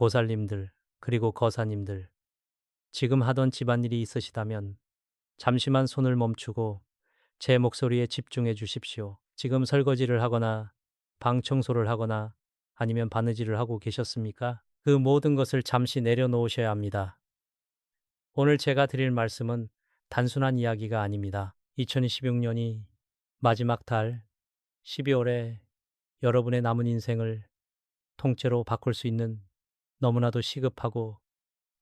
보살님들, 그리고 거사님들, 지금 하던 집안일이 있으시다면 잠시만 손을 멈추고 제 목소리에 집중해 주십시오. 지금 설거지를 하거나 방 청소를 하거나 아니면 바느질을 하고 계셨습니까? 그 모든 것을 잠시 내려놓으셔야 합니다. 오늘 제가 드릴 말씀은 단순한 이야기가 아닙니다. 2026년이 마지막 달 12월에 여러분의 남은 인생을 통째로 바꿀 수 있는 너무나도 시급하고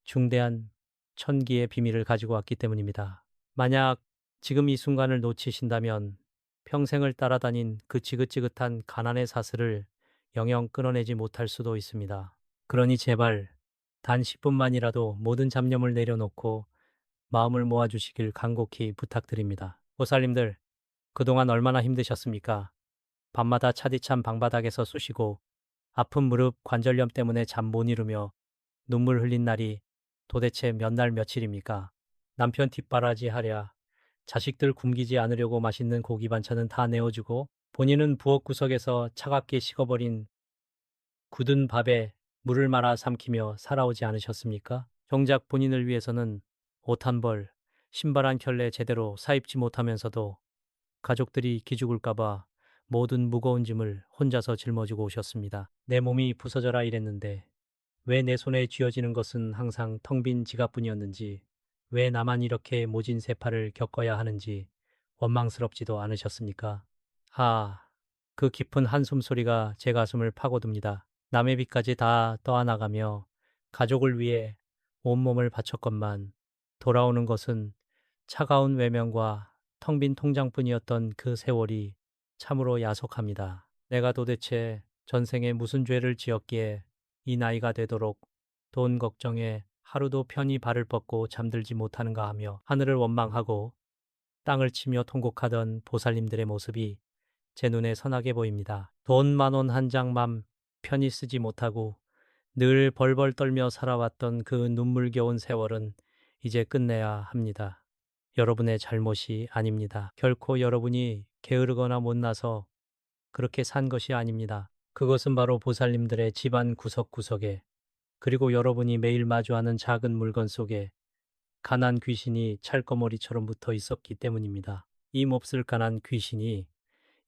중대한 천기의 비밀을 가지고 왔기 때문입니다. 만약 지금 이 순간을 놓치신다면 평생을 따라다닌 그 지긋지긋한 가난의 사슬을 영영 끊어내지 못할 수도 있습니다. 그러니 제발 단 10분만이라도 모든 잡념을 내려놓고 마음을 모아주시길 간곡히 부탁드립니다. 보살님들, 그동안 얼마나 힘드셨습니까? 밤마다 차디찬 방바닥에서 쑤시고 아픈 무릎 관절염 때문에 잠 못 이루며 눈물 흘린 날이 도대체 몇 날 며칠입니까? 남편 뒷바라지 하랴, 자식들 굶기지 않으려고 맛있는 고기 반찬은 다 내어주고 본인은 부엌 구석에서 차갑게 식어버린 굳은 밥에 물을 말아 삼키며 살아오지 않으셨습니까? 정작 본인을 위해서는 옷 한 벌, 신발 한 켤레 제대로 사입지 못하면서도 가족들이 기죽을까봐 모든 무거운 짐을 혼자서 짊어지고 오셨습니다. 내 몸이 부서져라 이랬는데 왜 내 손에 쥐어지는 것은 항상 텅 빈 지갑뿐이었는지, 왜 나만 이렇게 모진 세파를 겪어야 하는지 원망스럽지도 않으셨습니까? 그 깊은 한숨 소리가 제 가슴을 파고듭니다. 남의 빚까지 다 떠안아가며 가족을 위해 온몸을 바쳤건만 돌아오는 것은 차가운 외면과 텅 빈 통장뿐이었던 그 세월이 참으로 야속합니다. 내가 도대체 전생에 무슨 죄를 지었기에 이 나이가 되도록 돈 걱정에 하루도 편히 발을 뻗고 잠들지 못하는가 하며 하늘을 원망하고 땅을 치며 통곡하던 보살님들의 모습이 제 눈에 선하게 보입니다. 돈 10,000원 한 장만 편히 쓰지 못하고 늘 벌벌 떨며 살아왔던 그 눈물겨운 세월은 이제 끝내야 합니다. 여러분의 잘못이 아닙니다. 결코 여러분이 게으르거나 못나서 그렇게 산 것이 아닙니다. 그것은 바로 보살님들의 집안 구석구석에, 그리고 여러분이 매일 마주하는 작은 물건 속에 가난 귀신이 찰거머리처럼 붙어 있었기 때문입니다. 이 몹쓸 가난 귀신이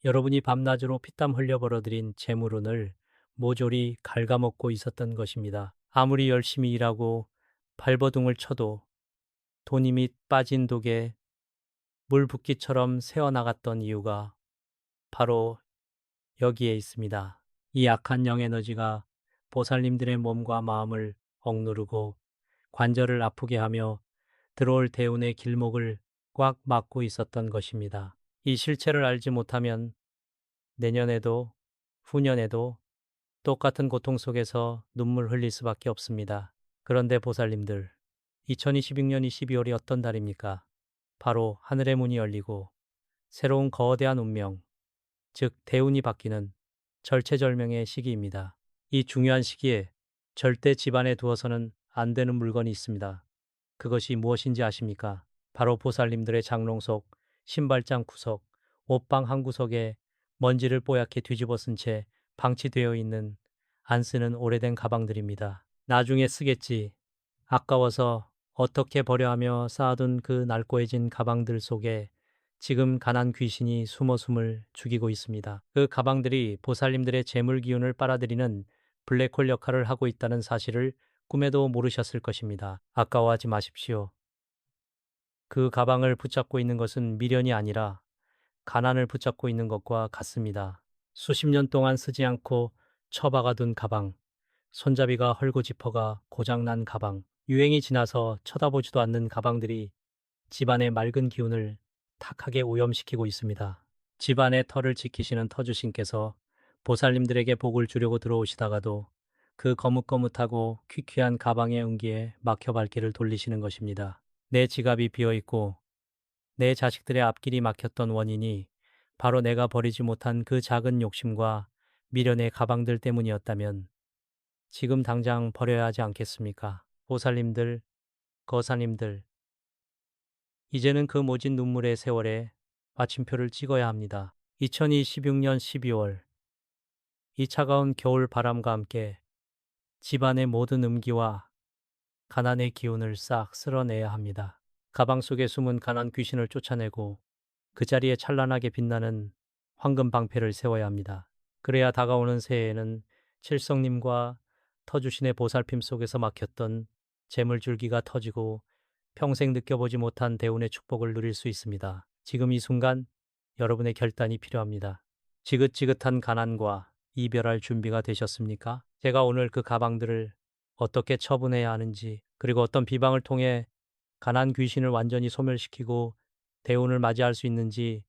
여러분이 밤낮으로 피땀 흘려 벌어들인 재물운을 모조리 갉아먹고 있었던 것입니다. 아무리 열심히 일하고 발버둥을 쳐도 돈이 밑 빠진 독에 물 붓기처럼 새어나갔던 이유가 바로 여기에 있습니다. 이 악한 영에너지가 보살님들의 몸과 마음을 억누르고 관절을 아프게 하며 들어올 대운의 길목을 꽉 막고 있었던 것입니다. 이 실체를 알지 못하면 내년에도 후년에도 똑같은 고통 속에서 눈물 흘릴 수밖에 없습니다. 그런데 보살님들, 2026년 12월이 어떤 달입니까? 바로 하늘의 문이 열리고 새로운 거대한 운명, 즉 대운이 바뀌는 절체절명의 시기입니다. 이 중요한 시기에 절대 집안에 두어서는 안 되는 물건이 있습니다. 그것이 무엇인지 아십니까? 바로 보살님들의 장롱 속, 신발장 구석, 옷방 한 구석에 먼지를 뽀얗게 뒤집어 쓴 채 방치되어 있는 안 쓰는 오래된 가방들입니다. 나중에 쓰겠지. 아까워서 어떻게 버려 하며 쌓아둔 그 낡고해진 가방들 속에 지금 가난 귀신이 숨어 숨을 죽이고 있습니다. 그 가방들이 보살님들의 재물 기운을 빨아들이는 블랙홀 역할을 하고 있다는 사실을 꿈에도 모르셨을 것입니다. 아까워하지 마십시오. 그 가방을 붙잡고 있는 것은 미련이 아니라 가난을 붙잡고 있는 것과 같습니다. 수십 년 동안 쓰지 않고 처박아둔 가방, 손잡이가 헐고 지퍼가 고장난 가방, 유행이 지나서 쳐다보지도 않는 가방들이 집안의 맑은 기운을 탁하게 오염시키고 있습니다. 집안의 터를 지키시는 터주신께서 보살님들에게 복을 주려고 들어오시다가도 그 거뭇거뭇하고 퀴퀴한 가방의 운기에 막혀 발길을 돌리시는 것입니다. 내 지갑이 비어있고 내 자식들의 앞길이 막혔던 원인이 바로 내가 버리지 못한 그 작은 욕심과 미련의 가방들 때문이었다면 지금 당장 버려야 하지 않겠습니까? 보살님들, 거사님들, 이제는 그 모진 눈물의 세월에 마침표를 찍어야 합니다. 2026년 12월, 이 차가운 겨울 바람과 함께 집안의 모든 음기와 가난의 기운을 싹 쓸어내야 합니다. 가방 속에 숨은 가난 귀신을 쫓아내고 그 자리에 찬란하게 빛나는 황금 방패를 세워야 합니다. 그래야 다가오는 새해에는 칠성님과 터주신의 보살핌 속에서 막혔던 재물줄기가 터지고 평생 느껴보지 못한 대운의 축복을 누릴 수 있습니다. 지금 이 순간 여러분의 결단이 필요합니다. 지긋지긋한 가난과 이별할 준비가 되셨습니까? 제가 오늘 그 가방들을 어떻게 처분해야 하는지, 그리고 어떤 비방을 통해 가난 귀신을 완전히 소멸시키고 대운을 맞이할 수 있는지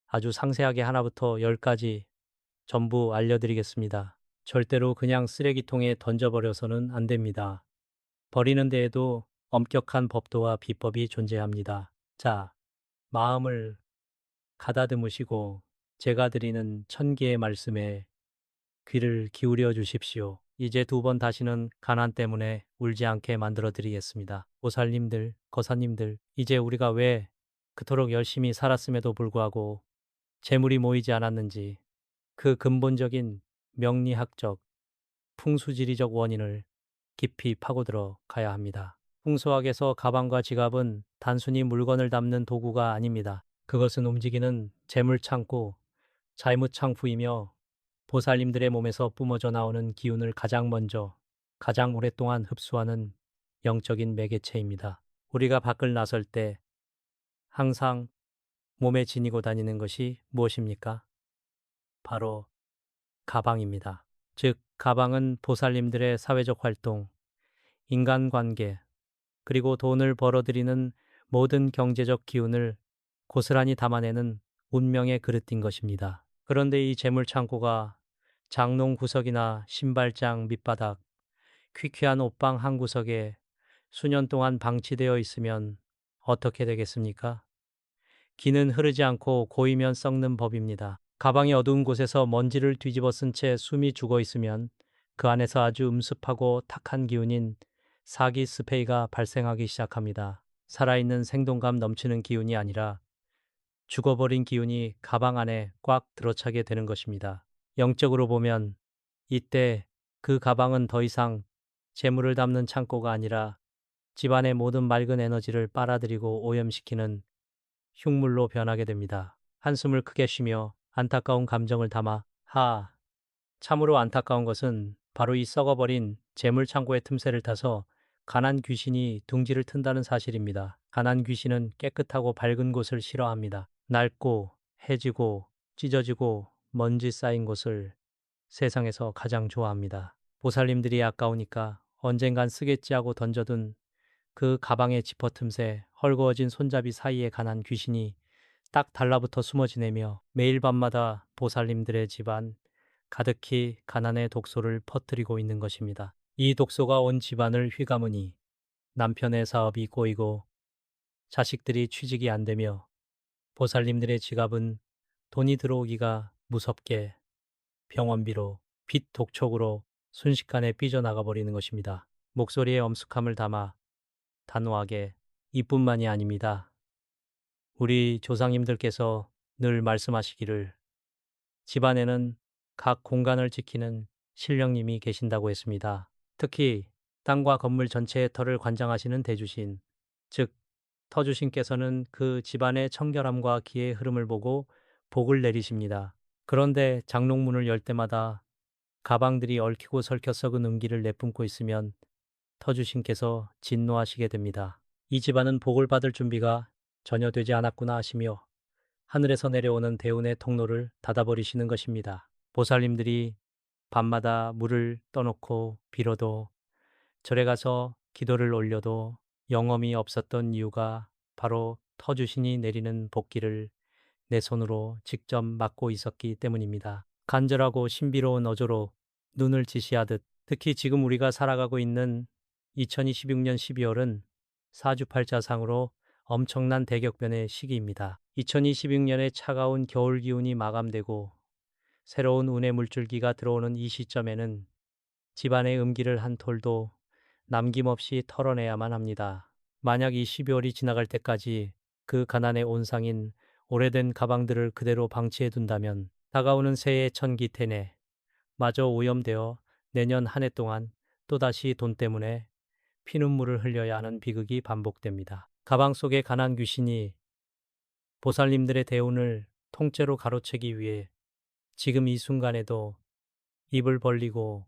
아주 상세하게 하나부터 열까지 전부 알려드리겠습니다. 절대로 그냥 쓰레기통에 던져버려서는 안 됩니다. 버리는 데에도 엄격한 법도와 비법이 존재합니다. 자, 마음을 가다듬으시고 제가 드리는 1000개의 말씀에 귀를 기울여 주십시오. 이제 두 번 다시는 가난 때문에 울지 않게 만들어 드리겠습니다. 보살님들, 거사님들, 이제 우리가 왜 그토록 열심히 살았음에도 불구하고 재물이 모이지 않았는지 그 근본적인 명리학적, 풍수지리적 원인을 깊이 파고들어 가야 합니다. 풍수학에서 가방과 지갑은 단순히 물건을 담는 도구가 아닙니다. 그것은 움직이는 재물창고,債務창구이며 보살님들의 몸에서 뿜어져 나오는 기운을 가장 먼저, 가장 오랫동안 흡수하는 영적인 매개체입니다. 우리가 밖을 나설 때 항상 몸에 지니고 다니는 것이 무엇입니까? 바로 가방입니다. 즉, 가방은 보살님들의 사회적 활동, 인간관계, 그리고 돈을 벌어들이는 모든 경제적 기운을 고스란히 담아내는 운명의 그릇인 것입니다. 그런데 이 재물창고가 장롱 구석이나 신발장 밑바닥, 퀴퀴한 옷방 한 구석에 수년 동안 방치되어 있으면 어떻게 되겠습니까? 기는 흐르지 않고 고이면 썩는 법입니다. 가방이 어두운 곳에서 먼지를 뒤집어 쓴 채 숨이 죽어 있으면 그 안에서 아주 음습하고 탁한 기운인 사기스페이가 발생하기 시작합니다. 살아있는 생동감 넘치는 기운이 아니라 죽어버린 기운이 가방 안에 꽉 들어차게 되는 것입니다. 영적으로 보면 이때 그 가방은 더 이상 재물을 담는 창고가 아니라 집안의 모든 맑은 에너지를 빨아들이고 오염시키는 흉물로 변하게 됩니다. 한숨을 크게 쉬며 안타까운 감정을 담아 참으로 안타까운 것은 바로 이 썩어버린 재물 창고의 틈새를 타서 가난 귀신이 둥지를 튼다는 사실입니다. 가난 귀신은 깨끗하고 밝은 곳을 싫어합니다. 낡고 해지고 찢어지고 먼지 쌓인 곳을 세상에서 가장 좋아합니다. 보살님들이 아까우니까 언젠간 쓰겠지 하고 던져둔 그 가방의 지퍼 틈새 헐거워진 손잡이 사이에 가난 귀신이 딱 달라붙어 숨어 지내며 매일 밤마다 보살님들의 집안 가득히 가난의 독소를 퍼뜨리고 있는 것입니다. 이 독소가 온 집안을 휘감으니 남편의 사업이 꼬이고 자식들이 취직이 안 되며 보살님들의 지갑은 돈이 들어오기가 무섭게 병원비로 빚 독촉으로 순식간에 삐져나가 버리는 것입니다. 목소리에 엄숙함을 담아 단호하게 이뿐만이 아닙니다. 우리 조상님들께서 늘 말씀하시기를 집안에는 각 공간을 지키는 신령님이 계신다고 했습니다. 특히 땅과 건물 전체의 터를 관장하시는 대주신, 즉 터주신께서는 그 집안의 청결함과 기의 흐름을 보고 복을 내리십니다. 그런데 장롱문을 열 때마다 가방들이 얽히고 설켜 썩은 음기를 내뿜고 있으면 터주신께서 진노하시게 됩니다. 이 집안은 복을 받을 준비가 전혀 되지 않았구나 하시며 하늘에서 내려오는 대운의 통로를 닫아버리시는 것입니다. 보살님들이 밤마다 물을 떠놓고 빌어도 절에 가서 기도를 올려도 영험이 없었던 이유가 바로 터주신이 내리는 복기를 내 손으로 직접 맡고 있었기 때문입니다. 간절하고 신비로운 어조로 눈을 지시하듯 특히 지금 우리가 살아가고 있는 2026년 12월은 사주팔자상으로 엄청난 대격변의 시기입니다. 2026년의 차가운 겨울 기운이 마감되고 새로운 운의 물줄기가 들어오는 이 시점에는 집안의 음기를 한 톨도 남김없이 털어내야만 합니다. 만약 이 12월이 지나갈 때까지 그 가난의 온상인 오래된 가방들을 그대로 방치해 둔다면 다가오는 새해 천기태내 마저 오염되어 내년 한 해 동안 또다시 돈 때문에 피눈물을 흘려야 하는 비극이 반복됩니다. 가방 속의 가난 귀신이 보살님들의 대운을 통째로 가로채기 위해 지금 이 순간에도 입을 벌리고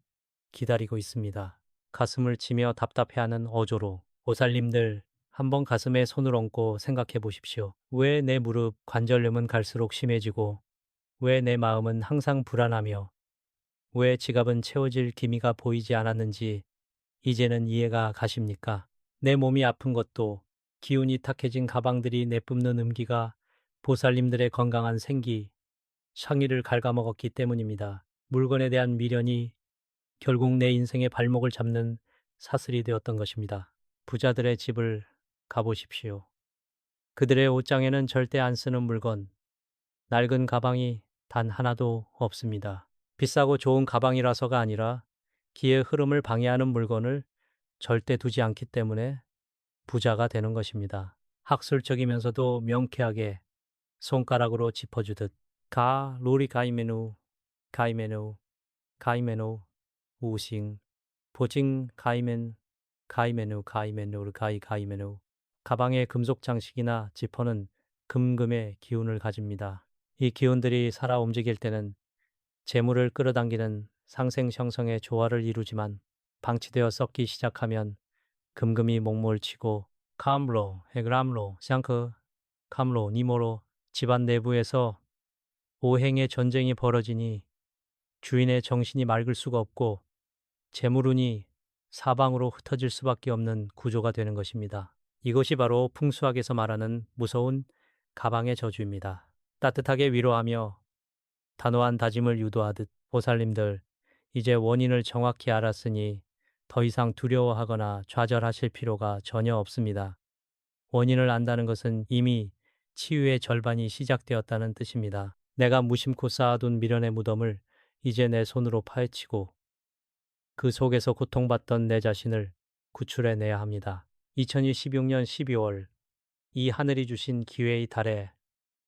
기다리고 있습니다. 가슴을 치며 답답해하는 어조로 보살님들 한번 가슴에 손을 얹고 생각해 보십시오. 왜 내 무릎 관절염은 갈수록 심해지고 왜 내 마음은 항상 불안하며 왜 지갑은 채워질 기미가 보이지 않았는지 이제는 이해가 가십니까? 내 몸이 아픈 것도 기운이 탁해진 가방들이 내뿜는 음기가 보살님들의 건강한 생기, 상의를 갉아먹었기 때문입니다. 물건에 대한 미련이 결국 내 인생의 발목을 잡는 사슬이 되었던 것입니다. 부자들의 집을 가보십시오. 그들의 옷장에는 절대 안 쓰는 물건, 낡은 가방이 단 하나도 없습니다. 비싸고 좋은 가방이라서가 아니라 기의 흐름을 방해하는 물건을 절대 두지 않기 때문에 부자가 되는 것입니다. 학술적이면서도 명쾌하게 손가락으로 짚어주듯 가, 로리 가이메누, 가이메누, 가이메누, 우싱, 보징, 가이멘, 가이메누, 가이메누, 가이메누. 가방의 금속 장식이나 지퍼는 금금의 기운을 가집니다. 이 기운들이 살아 움직일 때는 재물을 끌어당기는 상생형성의 조화를 이루지만 방치되어 썩기 시작하면 금금이 목몰치고 감로, 헤그람로, 샹크, 감로, 니모로 집안 내부에서 오행의 전쟁이 벌어지니 주인의 정신이 맑을 수가 없고 재물운이 사방으로 흩어질 수밖에 없는 구조가 되는 것입니다. 이것이 바로 풍수학에서 말하는 무서운 가방의 저주입니다. 따뜻하게 위로하며 단호한 다짐을 유도하듯 보살님들, 이제 원인을 정확히 알았으니 더 이상 두려워하거나 좌절하실 필요가 전혀 없습니다. 원인을 안다는 것은 이미 치유의 절반이 시작되었다는 뜻입니다. 내가 무심코 쌓아둔 미련의 무덤을 이제 내 손으로 파헤치고 그 속에서 고통받던 내 자신을 구출해내야 합니다. 2026년 12월 이 하늘이 주신 기회의 달에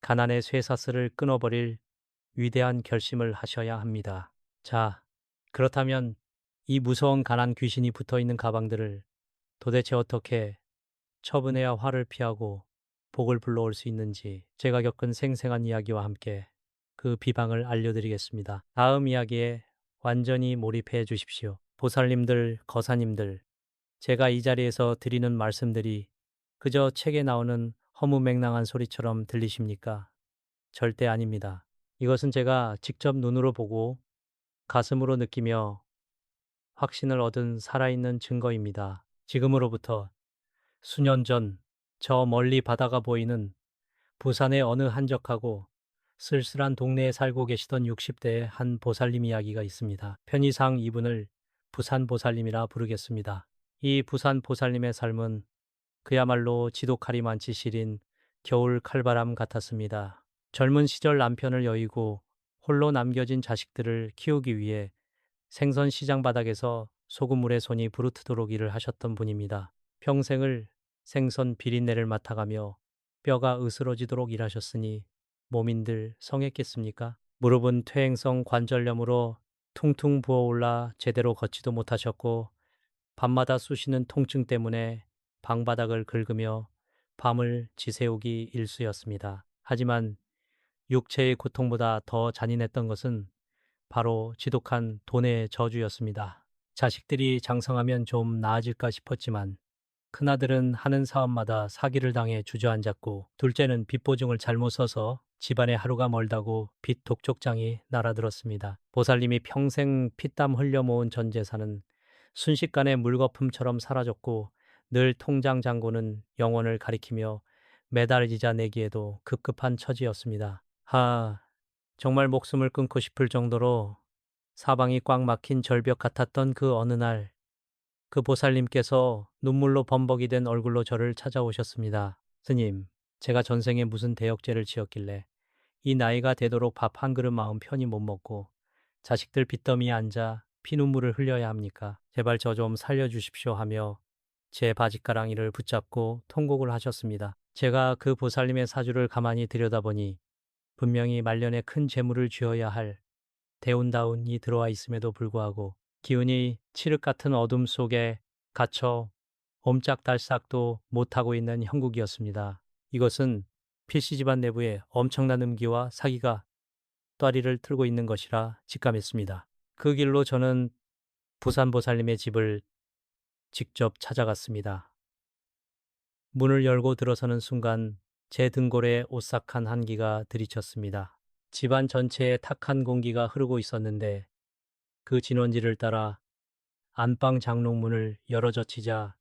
가난의 쇠사슬을 끊어버릴 위대한 결심을 하셔야 합니다. 자, 그렇다면 이 무서운 가난 귀신이 붙어있는 가방들을 도대체 어떻게 처분해야 화를 피하고 복을 불러올 수 있는지 제가 겪은 생생한 이야기와 함께 그 비방을 알려드리겠습니다. 다음 이야기에 완전히 몰입해 주십시오. 보살님들, 거사님들, 제가 이 자리에서 드리는 말씀들이 그저 책에 나오는 허무맹랑한 소리처럼 들리십니까? 절대 아닙니다. 이것은 제가 직접 눈으로 보고 가슴으로 느끼며 확신을 얻은 살아있는 증거입니다. 지금으로부터 수년 전 저 멀리 바다가 보이는 부산의 어느 한적하고 쓸쓸한 동네에 살고 계시던 60대의 한 보살님 이야기가 있습니다. 편의상 이분을 부산 보살님이라 부르겠습니다. 이 부산 보살님의 삶은 그야말로 지독하리 많지 시린 겨울 칼바람 같았습니다. 젊은 시절 남편을 여의고 홀로 남겨진 자식들을 키우기 위해 생선 시장 바닥에서 소금물에 손이 부르트도록 일을 하셨던 분입니다. 평생을 생선 비린내를 맡아가며 뼈가 으스러지도록 일하셨으니 몸인들 성했겠습니까? 무릎은 퇴행성 관절염으로 퉁퉁 부어올라 제대로 걷지도 못하셨고 밤마다 쑤시는 통증 때문에 방바닥을 긁으며 밤을 지새우기 일쑤였습니다. 하지만 육체의 고통보다 더 잔인했던 것은 바로 지독한 돈의 저주였습니다. 자식들이 장성하면 좀 나아질까 싶었지만 큰아들은 하는 사업마다 사기를 당해 주저앉았고 둘째는 빚 보증을 잘못 써서 집안에 하루가 멀다고 빚 독촉장이 날아들었습니다. 보살님이 평생 피땀 흘려 모은 전 재산은 순식간에 물거품처럼 사라졌고 늘 통장 잔고는 영원을 가리키며 매달 이자 내기에도 급급한 처지였습니다. 정말 목숨을 끊고 싶을 정도로 사방이 꽉 막힌 절벽 같았던 그 어느 날, 그 보살님께서 눈물로 범벅이 된 얼굴로 저를 찾아오셨습니다. 스님, 제가 전생에 무슨 대역죄를 지었길래 이 나이가 되도록 밥 한 그릇 마음 편히 못 먹고 자식들 빚더미에 앉아 피눈물을 흘려야 합니까? 제발 저 좀 살려주십시오 하며 제 바짓가랑이를 붙잡고 통곡을 하셨습니다. 제가 그 보살님의 사주를 가만히 들여다보니 분명히 말년에 큰 재물을 쥐어야 할 대운다운이 들어와 있음에도 불구하고 기운이 칠흑 같은 어둠 속에 갇혀 옴짝달싹도 못하고 있는 형국이었습니다. 이것은 필씨 집안 내부에 엄청난 음기와 사기가 또아리를 틀고 있는 것이라 직감했습니다. 그 길로 저는 부산 보살님의 집을 직접 찾아갔습니다. 문을 열고 들어서는 순간 제 등골에 오싹한 한기가 들이쳤습니다. 집안 전체에 탁한 공기가 흐르고 있었는데 그 진원지를 따라 안방 장롱문을 열어젖히자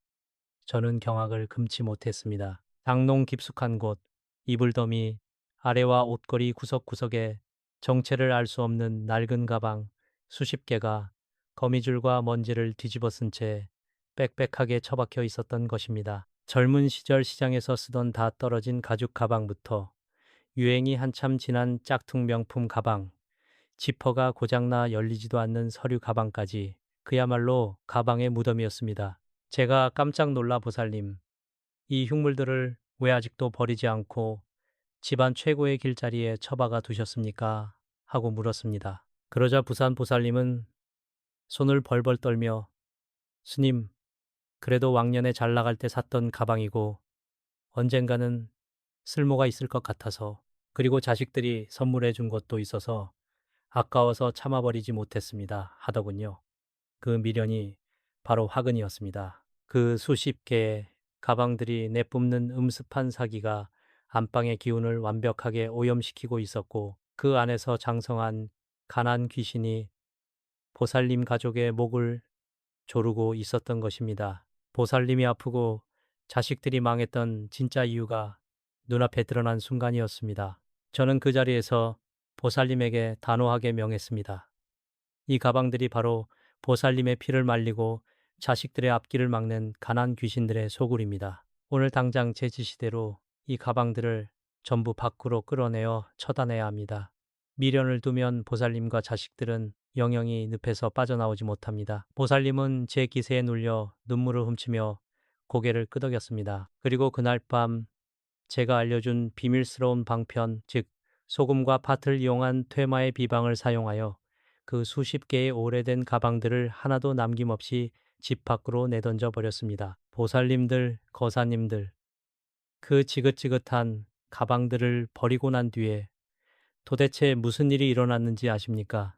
저는 경악을 금치 못했습니다. 장롱 깊숙한 곳, 이불더미, 아래와 옷걸이 구석구석에 정체를 알 수 없는 낡은 가방 수십 개가 거미줄과 먼지를 뒤집어 쓴 채 빽빽하게 처박혀 있었던 것입니다. 젊은 시절 시장에서 쓰던 다 떨어진 가죽 가방부터 유행이 한참 지난 짝퉁 명품 가방, 지퍼가 고장나 열리지도 않는 서류 가방까지 그야말로 가방의 무덤이었습니다. 제가 깜짝 놀라 보살님, 이 흉물들을 왜 아직도 버리지 않고 집안 최고의 길자리에 처박아 두셨습니까? 하고 물었습니다. 그러자 부산 보살님은 손을 벌벌 떨며 스님, 그래도 왕년에 잘 나갈 때 샀던 가방이고 언젠가는 쓸모가 있을 것 같아서 그리고 자식들이 선물해 준 것도 있어서 아까워서 참아버리지 못했습니다. 하더군요. 그 미련이 바로 화근이었습니다. 그 수십 개의 가방들이 내뿜는 음습한 사기가 안방의 기운을 완벽하게 오염시키고 있었고 그 안에서 장성한 가난 귀신이 보살님 가족의 목을 조르고 있었던 것입니다. 보살님이 아프고 자식들이 망했던 진짜 이유가 눈앞에 드러난 순간이었습니다. 저는 그 자리에서 보살님에게 단호하게 명했습니다. 이 가방들이 바로 보살님의 피를 말리고 자식들의 앞길을 막는 가난 귀신들의 소굴입니다. 오늘 당장 제 지시대로 이 가방들을 전부 밖으로 끌어내어 처단해야 합니다. 미련을 두면 보살님과 자식들은 영영이 늪에서 빠져나오지 못합니다. 보살님은 제 기세에 눌려 눈물을 훔치며 고개를 끄덕였습니다. 그리고 그날 밤 제가 알려준 비밀스러운 방편, 즉 소금과 팥을 이용한 퇴마의 비방을 사용하여 그 수십 개의 오래된 가방들을 하나도 남김없이 집 밖으로 내던져 버렸습니다. 보살님들, 거사님들, 그 지긋지긋한 가방들을 버리고 난 뒤에 도대체 무슨 일이 일어났는지 아십니까?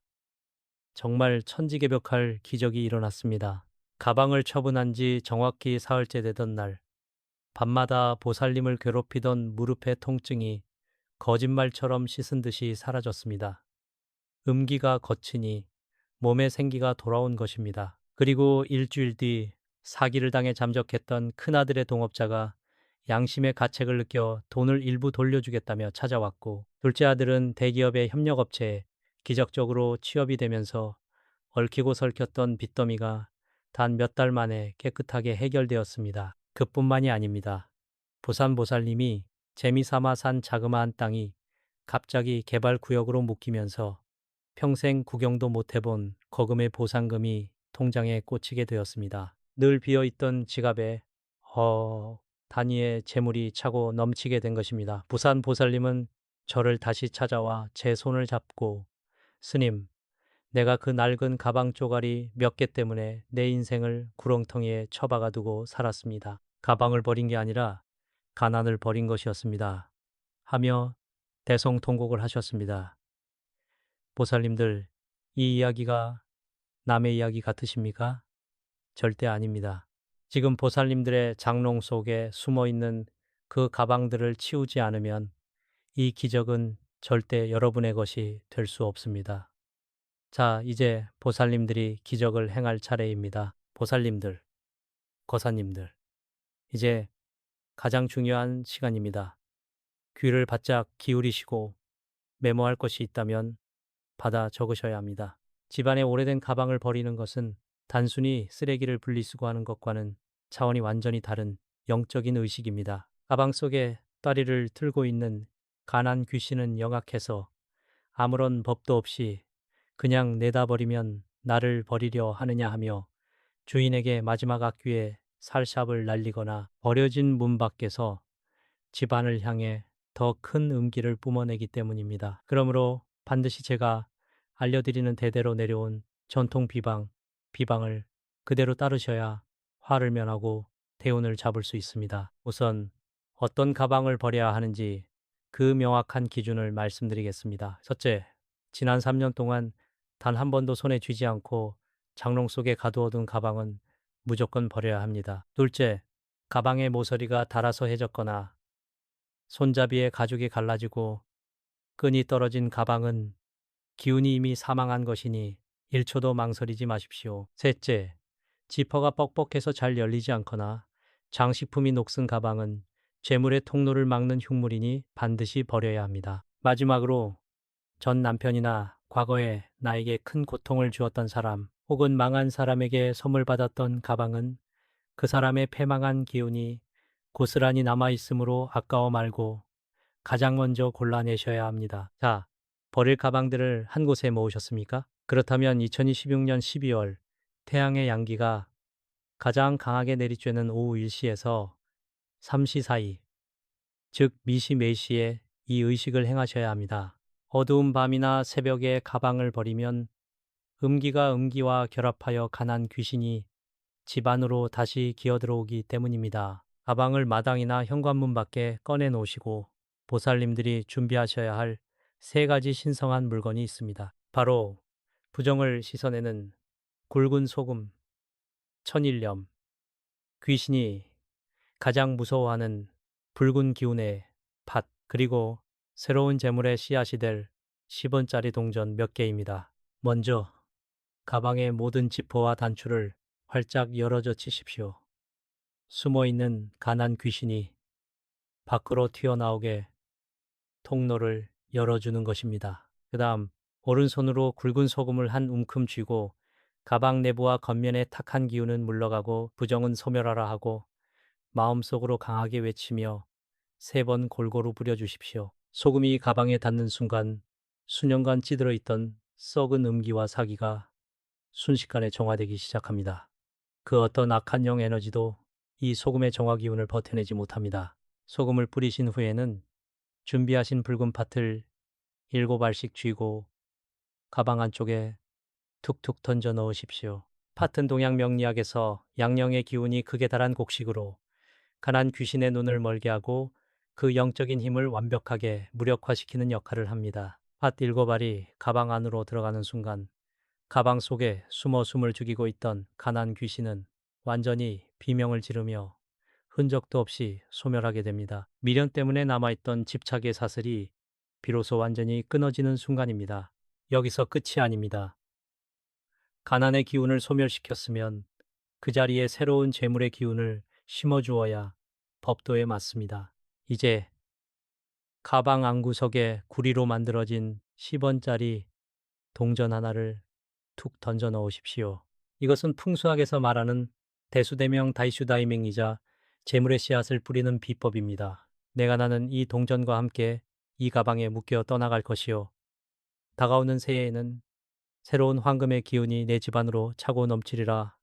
정말 천지개벽할 기적이 일어났습니다. 가방을 처분한 지 정확히 사흘째 되던 날, 밤마다 보살님을 괴롭히던 무릎의 통증이 거짓말처럼 씻은 듯이 사라졌습니다. 음기가 거치니 몸에 생기가 돌아온 것입니다. 그리고 일주일 뒤 사기를 당해 잠적했던 큰아들의 동업자가 양심의 가책을 느껴 돈을 일부 돌려주겠다며 찾아왔고 둘째 아들은 대기업의 협력업체에 기적적으로 취업이 되면서 얽히고 설켰던 빚더미가 단 몇 달 만에 깨끗하게 해결되었습니다. 그뿐만이 아닙니다. 부산 보살님이 재미삼아 산 자그마한 땅이 갑자기 개발구역으로 묶이면서 평생 구경도 못 해본 거금의 보상금이 통장에 꽂히게 되었습니다. 늘 비어있던 지갑에 단위의 재물이 차고 넘치게 된 것입니다. 부산 보살님은 저를 다시 찾아와 제 손을 잡고 스님, 내가 그 낡은 가방 쪼가리 몇 개 때문에 내 인생을 구렁텅이에 처박아 두고 살았습니다. 가방을 버린 게 아니라 가난을 버린 것이었습니다. 하며 대성통곡을 하셨습니다. 보살님들, 이 이야기가 남의 이야기 같으십니까? 절대 아닙니다. 지금 보살님들의 장롱 속에 숨어 있는 그 가방들을 치우지 않으면 이 기적은 절대 여러분의 것이 될 수 없습니다. 자, 이제 보살님들이 기적을 행할 차례입니다. 보살님들, 거사님들, 이제 가장 중요한 시간입니다. 귀를 바짝 기울이시고 메모할 것이 있다면 받아 적으셔야 합니다. 집안의 오래된 가방을 버리는 것은 단순히 쓰레기를 분리수거하는 것과는 차원이 완전히 다른 영적인 의식입니다. 가방 속에 따리를 틀고 있는 가난 귀신은 영악해서 아무런 법도 없이 그냥 내다 버리면 나를 버리려 하느냐 하며 주인에게 마지막 악귀에 살샵을 날리거나 버려진 문 밖에서 집안을 향해 더 큰 음기를 뿜어내기 때문입니다. 그러므로 반드시 제가 알려드리는 대대로 내려온 전통 비방, 비방을 그대로 따르셔야 화를 면하고 대운을 잡을 수 있습니다. 우선 어떤 가방을 버려야 하는지 그 명확한 기준을 말씀드리겠습니다. 첫째, 지난 3년 동안 단 한 번도 손에 쥐지 않고 장롱 속에 가두어둔 가방은 무조건 버려야 합니다. 둘째, 가방의 모서리가 닳아서 해졌거나 손잡이에 가죽이 갈라지고 끈이 떨어진 가방은 기운이 이미 사망한 것이니 1초도 망설이지 마십시오. 셋째, 지퍼가 뻑뻑해서 잘 열리지 않거나 장식품이 녹슨 가방은 재물의 통로를 막는 흉물이니 반드시 버려야 합니다. 마지막으로 전 남편이나 과거에 나에게 큰 고통을 주었던 사람 혹은 망한 사람에게 선물 받았던 가방은 그 사람의 패망한 기운이 고스란히 남아있으므로 아까워 말고 가장 먼저 골라내셔야 합니다. 자, 버릴 가방들을 한 곳에 모으셨습니까? 그렇다면 2026년 12월 태양의 양기가 가장 강하게 내리쬐는 오후 1시에서 3시 사이, 즉 미시 4시에 이 의식을 행하셔야 합니다. 어두운 밤이나 새벽에 가방을 버리면 음기가 음기와 결합하여 가난 귀신이 집 안으로 다시 기어들어오기 때문입니다. 가방을 마당이나 현관문 밖에 꺼내 놓으시고 보살님들이 준비하셔야 할 세 가지 신성한 물건이 있습니다. 바로 부정을 씻어내는 굵은 소금, 천일염, 귀신이 가장 무서워하는 붉은 기운의 팥, 그리고 새로운 재물의 씨앗이 될 10원짜리 동전 몇 개입니다. 먼저 가방의 모든 지퍼와 단추를 활짝 열어젖 치십시오. 숨어있는 가난 귀신이 밖으로 튀어나오게 통로를 열어주는 것입니다. 그 다음 오른손으로 굵은 소금을 한 움큼 쥐고 가방 내부와 겉면의 탁한 기운은 물러가고 부정은 소멸하라 하고 마음속으로 강하게 외치며 3번 골고루 뿌려주십시오. 소금이 가방에 닿는 순간 수년간 찌들어 있던 썩은 음기와 사기가 순식간에 정화되기 시작합니다. 그 어떤 악한 영 에너지도 이 소금의 정화 기운을 버텨내지 못합니다. 소금을 뿌리신 후에는 준비하신 붉은 팥을 7알씩 쥐고 가방 안쪽에 툭툭 던져 넣으십시오. 팥은 동양 명리학에서 양령의 기운이 극에 달한 곡식으로 가난 귀신의 눈을 멀게 하고 그 영적인 힘을 완벽하게 무력화시키는 역할을 합니다. 팥 7알이 가방 안으로 들어가는 순간 가방 속에 숨어 숨을 죽이고 있던 가난 귀신은 완전히 비명을 지르며 흔적도 없이 소멸하게 됩니다. 미련 때문에 남아있던 집착의 사슬이 비로소 완전히 끊어지는 순간입니다. 여기서 끝이 아닙니다. 가난의 기운을 소멸시켰으면 그 자리에 새로운 재물의 기운을 심어주어야 법도에 맞습니다. 이제 가방 안구석에 구리로 만들어진 10원짜리 동전 하나를 툭 던져 넣으십시오. 이것은 풍수학에서 말하는 대수대명 다이슈다이맹이자 재물의 씨앗을 뿌리는 비법입니다. 내가 나는 이 동전과 함께 이 가방에 묶여 떠나갈 것이요. 다가오는 새해에는 새로운 황금의 기운이 내 집안으로 차고 넘치리라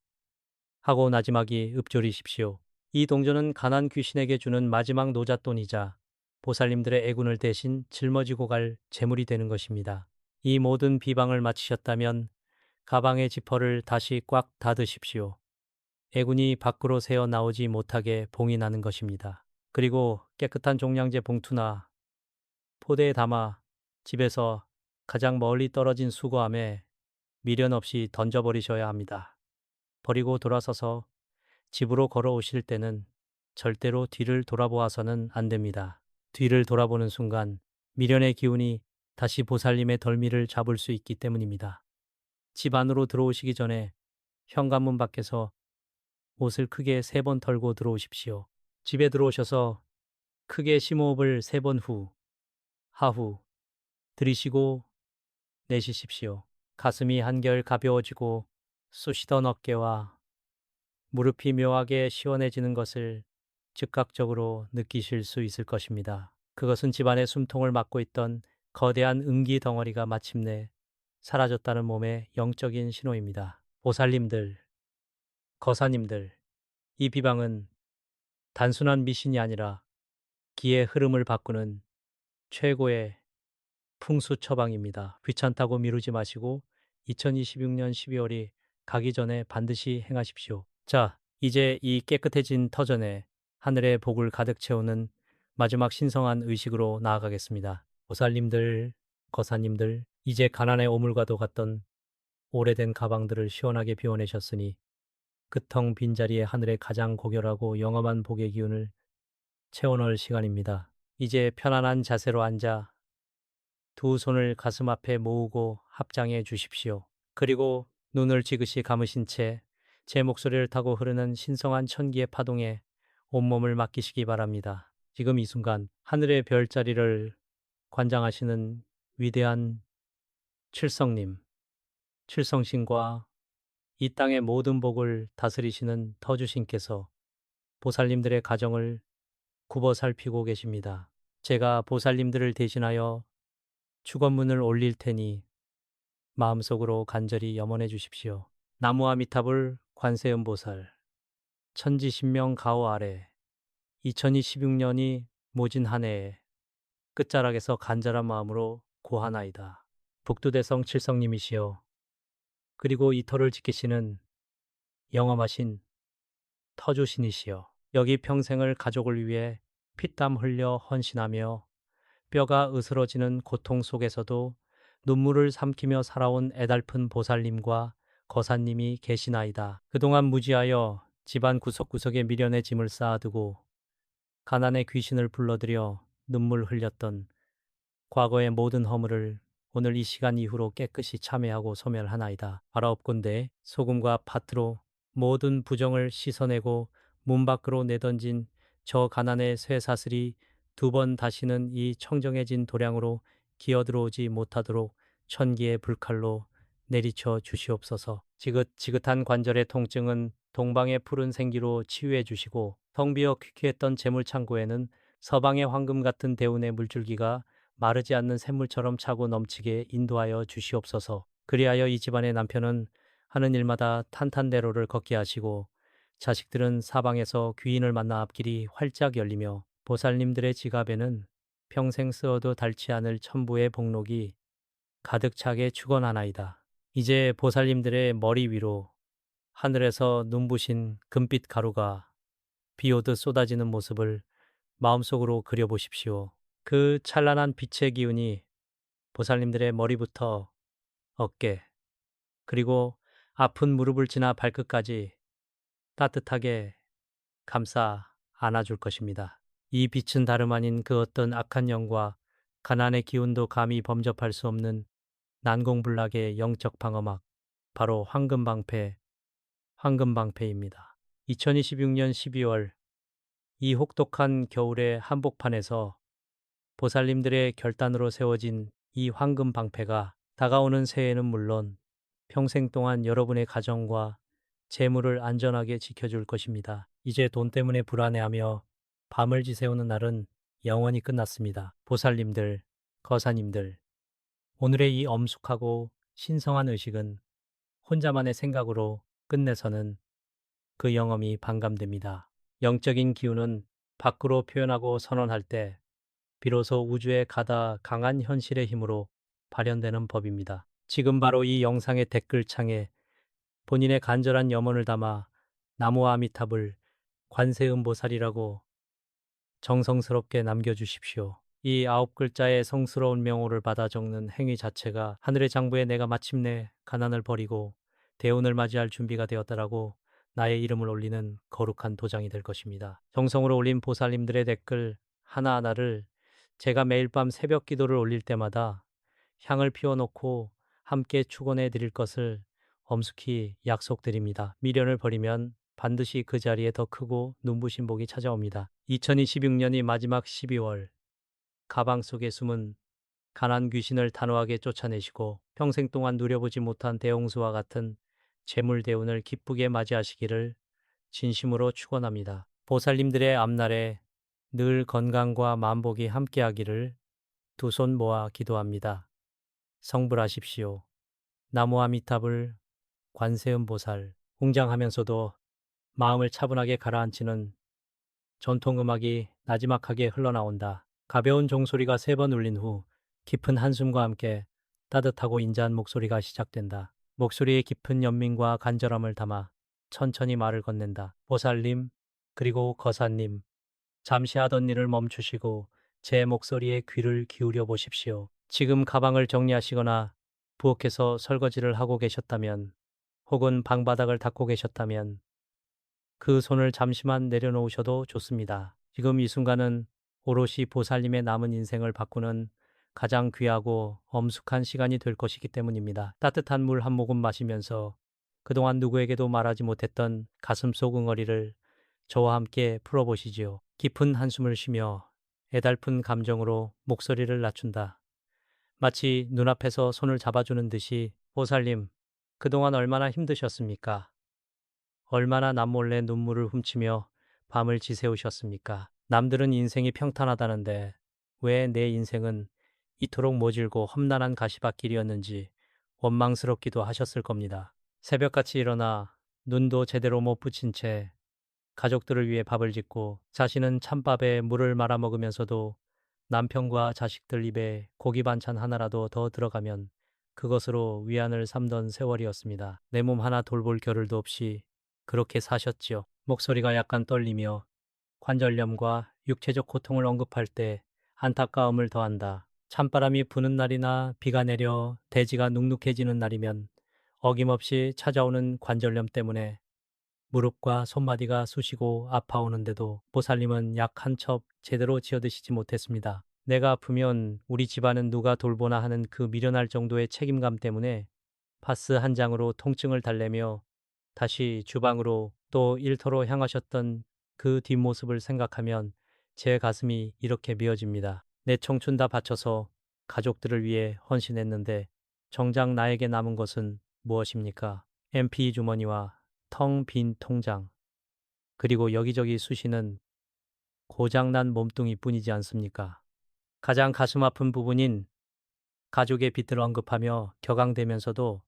하고 나지막이 읊조리십시오. 이 동전은 가난 귀신에게 주는 마지막 노잣돈이자 보살님들의 애군을 대신 짊어지고 갈 재물이 되는 것입니다. 이 모든 비방을 마치셨다면 가방의 지퍼를 다시 꽉 닫으십시오. 애군이 밖으로 새어 나오지 못하게 봉인하는 것입니다. 그리고 깨끗한 종량제 봉투나 포대에 담아 집에서 가장 멀리 떨어진 수거함에 미련 없이 던져버리셔야 합니다. 버리고 돌아서서 집으로 걸어오실 때는 절대로 뒤를 돌아보아서는 안 됩니다. 뒤를 돌아보는 순간 미련의 기운이 다시 보살님의 덜미를 잡을 수 있기 때문입니다. 집 안으로 들어오시기 전에 현관문 밖에서 옷을 크게 3번 털고 들어오십시오. 집에 들어오셔서 크게 심호흡을 3번 후, 하후 들이쉬고 내쉬십시오. 가슴이 한결 가벼워지고 쑤시던 어깨와 무릎이 묘하게 시원해지는 것을 즉각적으로 느끼실 수 있을 것입니다. 그것은 집안의 숨통을 막고 있던 거대한 음기 덩어리가 마침내 사라졌다는 몸의 영적인 신호입니다. 보살님들, 거사님들, 이 비방은 단순한 미신이 아니라 기의 흐름을 바꾸는 최고의 풍수 처방입니다. 귀찮다고 미루지 마시고 2026년 12월이 가기 전에 반드시 행하십시오. 자, 이제 이 깨끗해진 터전에 하늘의 복을 가득 채우는 마지막 신성한 의식으로 나아가겠습니다. 보살님들, 거사님들, 이제 가난의 오물과도 같던 오래된 가방들을 시원하게 비워내셨으니 그 텅 빈자리에 하늘의 가장 고결하고 영험한 복의 기운을 채워넣을 시간입니다. 이제 편안한 자세로 앉아 두 손을 가슴 앞에 모으고 합장해 주십시오. 그리고 눈을 지그시 감으신 채 제 목소리를 타고 흐르는 신성한 천기의 파동에 온몸을 맡기시기 바랍니다. 지금 이 순간 하늘의 별자리를 관장하시는 위대한 칠성님, 칠성신과 이 땅의 모든 복을 다스리시는 터주신께서 보살님들의 가정을 굽어 살피고 계십니다. 제가 보살님들을 대신하여 축원문을 올릴 테니 마음속으로 간절히 염원해 주십시오. 나무아미타불 관세음보살 천지신명 가호 아래 2026년이 모진 한 해에 끝자락에서 간절한 마음으로 고하나이다. 북두대성 칠성님이시여 그리고 이 터를 지키시는 영험하신 터주신이시여 여기 평생을 가족을 위해 피땀 흘려 헌신하며 뼈가 으스러지는 고통 속에서도 눈물을 삼키며 살아온 애달픈 보살님과 거사님이 계시나이다. 그동안 무지하여 집안 구석구석에 미련의 짐을 쌓아두고 가난의 귀신을 불러들여 눈물 흘렸던 과거의 모든 허물을 오늘 이 시간 이후로 깨끗이 참회하고 소멸하나이다. 바라옵건대 소금과 파트로 모든 부정을 씻어내고 문 밖으로 내던진 저 가난의 쇠사슬이 두 번 다시는 이 청정해진 도량으로 기어들어오지 못하도록 천기의 불칼로 내리쳐 주시옵소서. 지긋지긋한 관절의 통증은 동방의 푸른 생기로 치유해 주시고 텅 비어 퀴퀴했던 재물창고에는 서방의 황금 같은 대운의 물줄기가 마르지 않는 샘물처럼 차고 넘치게 인도하여 주시옵소서. 그리하여 이 집안의 남편은 하는 일마다 탄탄대로를 걷게 하시고 자식들은 사방에서 귀인을 만나 앞길이 활짝 열리며 보살님들의 지갑에는 평생 쓰어도 닳지 않을 천부의 복록이 가득 차게 축원하나이다. 이제 보살님들의 머리 위로 하늘에서 눈부신 금빛 가루가 비오듯 쏟아지는 모습을 마음속으로 그려보십시오. 그 찬란한 빛의 기운이 보살님들의 머리부터 어깨, 그리고 아픈 무릎을 지나 발끝까지 따뜻하게 감싸 안아줄 것입니다. 이 빛은 다름 아닌 그 어떤 악한 영과 가난의 기운도 감히 범접할 수 없는 난공불락의 영적 방어막, 바로 황금방패입니다. 2026년 12월 이 혹독한 겨울의 한복판에서 보살님들의 결단으로 세워진 이 황금방패가 다가오는 새해에는 물론 평생 동안 여러분의 가정과 재물을 안전하게 지켜줄 것입니다. 이제 돈 때문에 불안해하며 밤을 지새우는 날은 영원히 끝났습니다. 보살님들, 거사님들, 오늘의 이 엄숙하고 신성한 의식은 혼자만의 생각으로 끝내서는 그 영험이 반감됩니다. 영적인 기운은 밖으로 표현하고 선언할 때 비로소 우주의 가다 강한 현실의 힘으로 발현되는 법입니다. 지금 바로 이 영상의 댓글창에 본인의 간절한 염원을 담아 나무아미탑을 관세음보살이라고 정성스럽게 남겨주십시오. 이 9글자의 성스러운 명호를 받아 적는 행위 자체가 하늘의 장부에 내가 마침내 가난을 버리고 대운을 맞이할 준비가 되었다라고 나의 이름을 올리는 거룩한 도장이 될 것입니다. 정성으로 올린 보살님들의 댓글 하나하나를 제가 매일 밤 새벽 기도를 올릴 때마다 향을 피워놓고 함께 축원해 드릴 것을 엄숙히 약속드립니다. 미련을 버리면 반드시 그 자리에 더 크고 눈부신 복이 찾아옵니다. 2026년이 마지막 12월 가방 속에 숨은 가난 귀신을 단호하게 쫓아내시고 평생 동안 누려보지 못한 대홍수와 같은 재물 대운을 기쁘게 맞이하시기를 진심으로 축원합니다. 보살님들의 앞날에 늘 건강과 만복이 함께하기를 두 손 모아 기도합니다. 성불하십시오. 나무아미탑을 관세음보살 웅장하면서도 마음을 차분하게 가라앉히는 전통음악이 나지막하게 흘러나온다. 가벼운 종소리가 3번 울린 후 깊은 한숨과 함께 따뜻하고 인자한 목소리가 시작된다. 목소리에 깊은 연민과 간절함을 담아 천천히 말을 건넨다. 보살님, 그리고 거사님, 잠시 하던 일을 멈추시고 제 목소리에 귀를 기울여 보십시오. 지금 가방을 정리하시거나 부엌에서 설거지를 하고 계셨다면, 혹은 방바닥을 닦고 계셨다면 그 손을 잠시만 내려놓으셔도 좋습니다. 지금 이 순간은 오롯이 보살님의 남은 인생을 바꾸는 가장 귀하고 엄숙한 시간이 될 것이기 때문입니다. 따뜻한 물 한 모금 마시면서 그동안 누구에게도 말하지 못했던 가슴속 응어리를 저와 함께 풀어보시지요. 깊은 한숨을 쉬며 애달픈 감정으로 목소리를 낮춘다. 마치 눈앞에서 손을 잡아주는 듯이, 보살님, 그동안 얼마나 힘드셨습니까? 얼마나 남몰래 눈물을 훔치며 밤을 지새우셨습니까? 남들은 인생이 평탄하다는데 왜 내 인생은 이토록 모질고 험난한 가시밭길이었는지 원망스럽기도 하셨을 겁니다. 새벽같이 일어나 눈도 제대로 못 붙인 채 가족들을 위해 밥을 짓고, 자신은 찬밥에 물을 말아 먹으면서도 남편과 자식들 입에 고기 반찬 하나라도 더 들어가면 그것으로 위안을 삼던 세월이었습니다. 내 몸 하나 돌볼 겨를도 없이 그렇게 사셨지요. 목소리가 약간 떨리며 관절염과 육체적 고통을 언급할 때 안타까움을 더한다. 찬바람이 부는 날이나 비가 내려 대지가 눅눅해지는 날이면 어김없이 찾아오는 관절염 때문에 무릎과 손마디가 쑤시고 아파오는데도 보살님은 약 한 첩 제대로 지어드시지 못했습니다. 내가 아프면 우리 집안은 누가 돌보나 하는 그 미련할 정도의 책임감 때문에 파스 한 장으로 통증을 달래며 다시 주방으로 또 일터로 향하셨던 그 뒷모습을 생각하면 제 가슴이 이렇게 미어집니다. 내 청춘 다 바쳐서 가족들을 위해 헌신했는데 정작 나에게 남은 것은 무엇입니까? MP 주머니와 텅 빈 통장, 그리고 여기저기 쑤시는 고장난 몸뚱이 뿐이지 않습니까? 가장 가슴 아픈 부분인 가족의 빚을 언급하며 격앙되면서도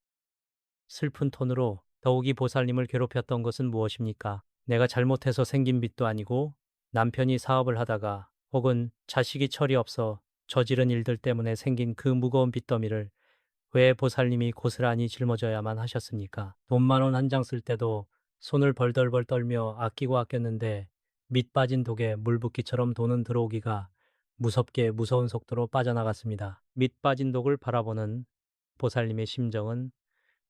슬픈 톤으로 더욱이 보살님을 괴롭혔던 것은 무엇입니까? 내가 잘못해서 생긴 빚도 아니고 남편이 사업을 하다가 혹은 자식이 철이 없어 저지른 일들 때문에 생긴 그 무거운 빚더미를 왜 보살님이 고스란히 짊어져야만 하셨습니까? 돈 10,000원 한 장 쓸 때도 손을 벌덜벌 떨며 아끼고 아꼈는데 밑 빠진 독에 물 붓기처럼 돈은 들어오기가 무섭게 무서운 속도로 빠져나갔습니다. 밑 빠진 독을 바라보는 보살님의 심정은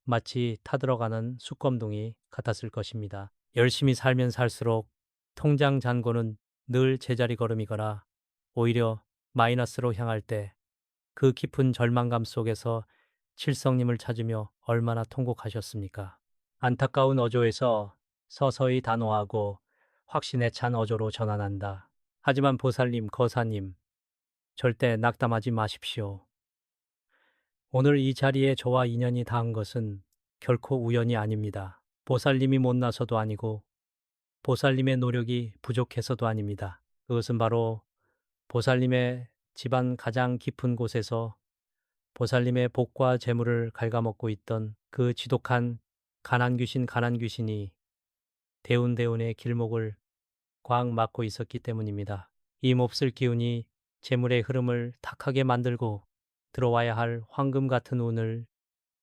마치 타들어가는 숯검둥이 같았을 것입니다. 열심히 살면 살수록 통장 잔고는 늘 제자리 걸음이거나 오히려 마이너스로 향할 때 그 깊은 절망감 속에서 칠성님을 찾으며 얼마나 통곡하셨습니까? 안타까운 어조에서 서서히 단호하고 확신에 찬 어조로 전환한다. 하지만 보살님, 거사님, 절대 낙담하지 마십시오. 오늘 이 자리에 저와 인연이 닿은 것은 결코 우연이 아닙니다. 보살님이 못나서도 아니고 보살님의 노력이 부족해서도 아닙니다. 그것은 바로 보살님의 집안 가장 깊은 곳에서 보살님의 복과 재물을 갉아먹고 있던 그 지독한 가난 귀신이 대운대운의 길목을 꽉 막고 있었기 때문입니다. 이 몹쓸 기운이 재물의 흐름을 탁하게 만들고 들어와야 할 황금 같은 운을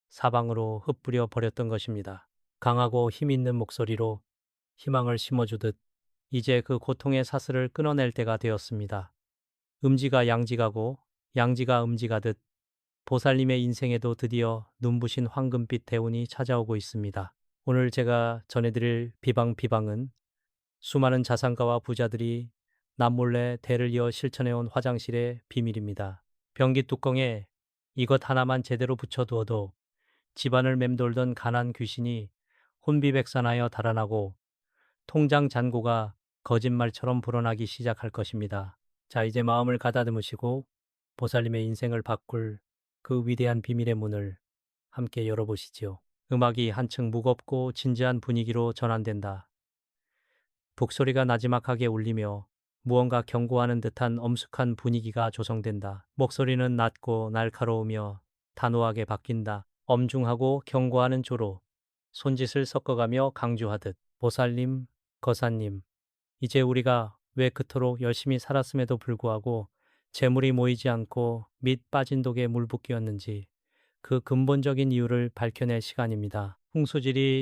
사방으로 흩뿌려 버렸던 것입니다. 강하고 힘 있는 목소리로 희망을 심어주듯 이제 그 고통의 사슬을 끊어낼 때가 되었습니다. 음지가 양지가고 양지가 음지가듯 보살님의 인생에도 드디어 눈부신 황금빛 대운이 찾아오고 있습니다. 오늘 제가 전해드릴 비방은 수많은 자산가와 부자들이 남몰래 대를 이어 실천해온 화장실의 비밀입니다. 변기 뚜껑에 이것 하나만 제대로 붙여두어도 집안을 맴돌던 가난 귀신이 혼비백산하여 달아나고 통장 잔고가 거짓말처럼 불어나기 시작할 것입니다. 자, 이제 마음을 가다듬으시고 보살님의 인생을 바꿀 그 위대한 비밀의 문을 함께 열어보시지요. 음악이 한층 무겁고 진지한 분위기로 전환된다. 북소리가 나지막하게 울리며 무언가 경고하는 듯한 엄숙한 분위기가 조성된다. 목소리는 낮고 날카로우며 단호하게 바뀐다. 엄중하고 경고하는 조로 손짓을 섞어가며 강조하듯, 보살님, 거사님, 이제 우리가 왜 그토록 열심히 살았음에도 불구하고 재물이 모이지 않고 밑 빠진 독에 물붓기였는지 그 근본적인 이유를 밝혀낼 시간입니다.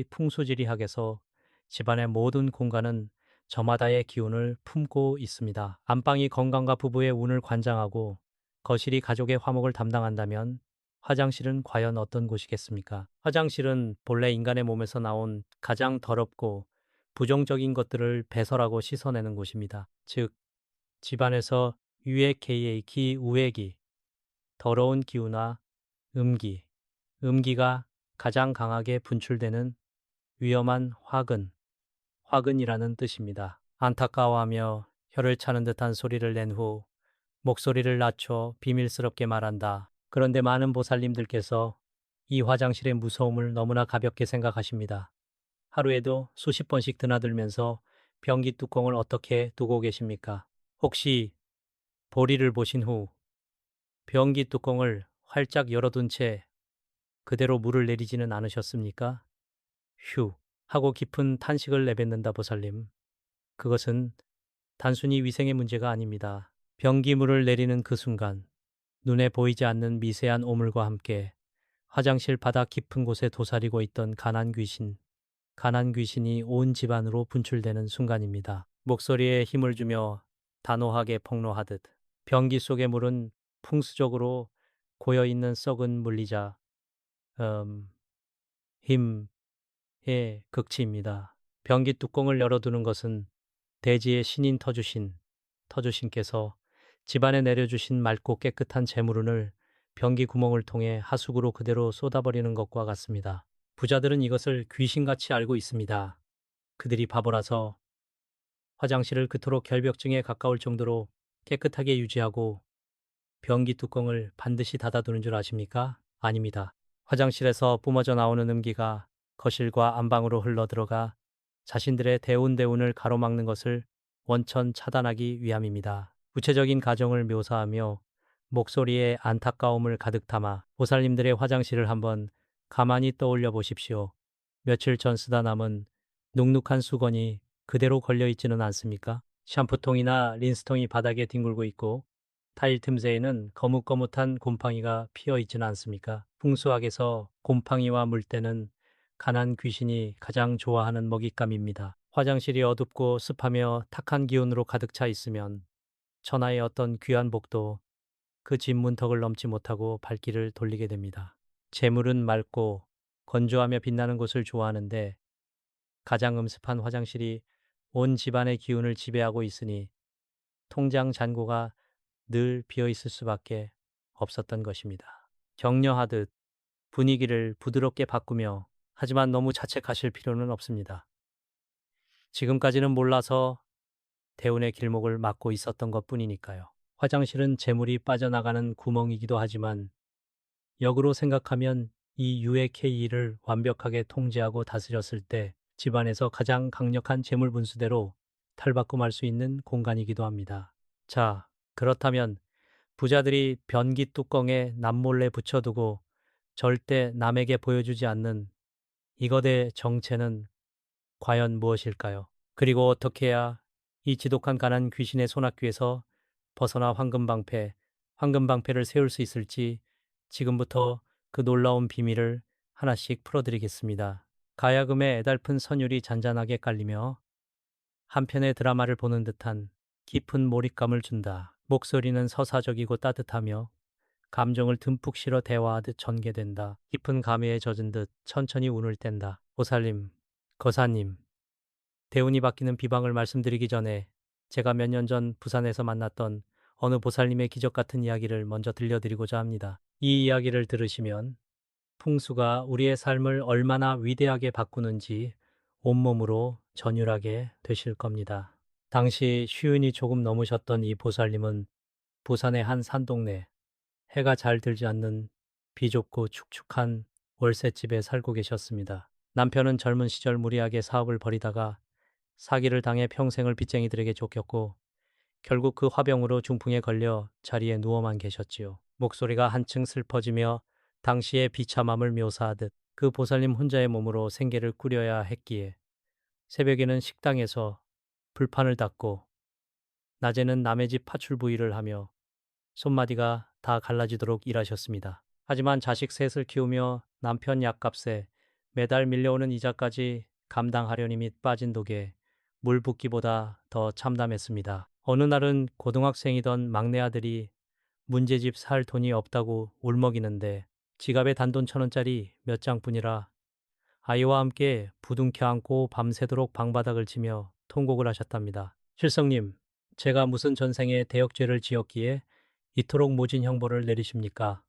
풍수지리학에서 집안의 모든 공간은 저마다의 기운을 품고 있습니다. 안방이 건강과 부부의 운을 관장하고 거실이 가족의 화목을 담당한다면 화장실은 과연 어떤 곳이겠습니까? 화장실은 본래 인간의 몸에서 나온 가장 더럽고 부정적인 것들을 배설하고 씻어내는 곳입니다. 즉, 집안에서 유액기, 우액이, 더러운 기운과 음기, 음기가 가장 강하게 분출되는 위험한 화근이라는 뜻입니다. 안타까워하며 혀를 차는 듯한 소리를 낸 후 목소리를 낮춰 비밀스럽게 말한다. 그런데 많은 보살님들께서 이 화장실의 무서움을 너무나 가볍게 생각하십니다. 하루에도 수십 번씩 드나들면서 변기 뚜껑을 어떻게 두고 계십니까? 혹시 보리를 보신 후 변기 뚜껑을 활짝 열어둔 채 그대로 물을 내리지는 않으셨습니까? 휴 하고 깊은 탄식을 내뱉는다 보살님. 그것은 단순히 위생의 문제가 아닙니다. 변기물을 내리는 그 순간 눈에 보이지 않는 미세한 오물과 함께 화장실 바닥 깊은 곳에 도사리고 있던 가난 귀신이 온 집안으로 분출되는 순간입니다. 목소리에 힘을 주며 단호하게 폭로하듯 변기 속의 물은 풍수적으로 고여있는 썩은 물리자, 힘의 극치입니다. 변기 뚜껑을 열어두는 것은 대지의 신인 터주신께서 집안에 내려주신 맑고 깨끗한 재물운을 변기 구멍을 통해 하수구로 그대로 쏟아버리는 것과 같습니다. 부자들은 이것을 귀신같이 알고 있습니다. 그들이 바보라서 화장실을 그토록 결벽증에 가까울 정도로 깨끗하게 유지하고 변기 뚜껑을 반드시 닫아두는 줄 아십니까? 아닙니다. 화장실에서 뿜어져 나오는 음기가 거실과 안방으로 흘러들어가 자신들의 대운을 가로막는 것을 원천 차단하기 위함입니다. 구체적인 가정을 묘사하며 목소리에 안타까움을 가득 담아 보살님들의 화장실을 한번 가만히 떠올려 보십시오. 며칠 전 쓰다 남은 눅눅한 수건이 그대로 걸려 있지는 않습니까? 샴푸통이나 린스통이 바닥에 뒹굴고 있고 타일 틈새에는 거뭇거뭇한 곰팡이가 피어 있지는 않습니까? 풍수학에서 곰팡이와 물때는 가난 귀신이 가장 좋아하는 먹잇감입니다. 화장실이 어둡고 습하며 탁한 기운으로 가득 차 있으면 천하의 어떤 귀한 복도 그 집 문턱을 넘지 못하고 발길을 돌리게 됩니다. 재물은 맑고 건조하며 빛나는 곳을 좋아하는데 가장 음습한 화장실이 온 집안의 기운을 지배하고 있으니 통장 잔고가 늘 비어 있을 수밖에 없었던 것입니다. 격려하듯 분위기를 부드럽게 바꾸며 하지만 너무 자책하실 필요는 없습니다. 지금까지는 몰라서 대운의 길목을 막고 있었던 것 뿐이니까요. 화장실은 재물이 빠져나가는 구멍이기도 하지만 역으로 생각하면 이 UAK를 완벽하게 통제하고 다스렸을 때 집안에서 가장 강력한 재물 분수대로 탈바꿈할 수 있는 공간이기도 합니다. 자, 그렇다면 부자들이 변기 뚜껑에 남몰래 붙여두고 절대 남에게 보여주지 않는 이것의 정체는 과연 무엇일까요? 그리고 어떻게 해야 이 지독한 가난 귀신의 손아귀에서 벗어나 황금방패를 세울 수 있을지 지금부터 그 놀라운 비밀을 하나씩 풀어드리겠습니다. 가야금의 애달픈 선율이 잔잔하게 깔리며 한편의 드라마를 보는 듯한 깊은 몰입감을 준다. 목소리는 서사적이고 따뜻하며 감정을 듬뿍 실어 대화하듯 전개된다. 깊은 감회에 젖은 듯 천천히 운을 뗀다. 보살님, 거사님, 대운이 바뀌는 비방을 말씀드리기 전에 제가 몇 년 전 부산에서 만났던 어느 보살님의 기적 같은 이야기를 먼저 들려드리고자 합니다. 이 이야기를 들으시면 풍수가 우리의 삶을 얼마나 위대하게 바꾸는지 온몸으로 전율하게 되실 겁니다. 당시 쉬운이 조금 넘으셨던 이 보살님은 부산의 한 산동네, 해가 잘 들지 않는 비좁고 축축한 월세집에 살고 계셨습니다. 남편은 젊은 시절 무리하게 사업을 벌이다가 사기를 당해 평생을 빚쟁이들에게 쫓겼고 결국 그 화병으로 중풍에 걸려 자리에 누워만 계셨지요. 목소리가 한층 슬퍼지며 당시의 비참함을 묘사하듯 그 보살님 혼자의 몸으로 생계를 꾸려야 했기에 새벽에는 식당에서 불판을 닦고 낮에는 남의 집 파출 부위를 하며 손마디가 다 갈라지도록 일하셨습니다. 하지만 자식 셋을 키우며 남편 약값에 매달 밀려오는 이자까지 감당하려니 빠진 독에 물 붓기보다 더 참담했습니다. 어느 날은 고등학생이던 막내 아들이 문제집 살 돈이 없다고 울먹이는데 지갑에 단돈 1,000원짜리 몇 장뿐이라 아이와 함께 부둥켜 안고 밤새도록 방바닥을 치며 통곡을 하셨답니다. 칠성님, 제가 무슨 전생에 대역죄를 지었기에 이토록 모진 형벌을 내리십니까?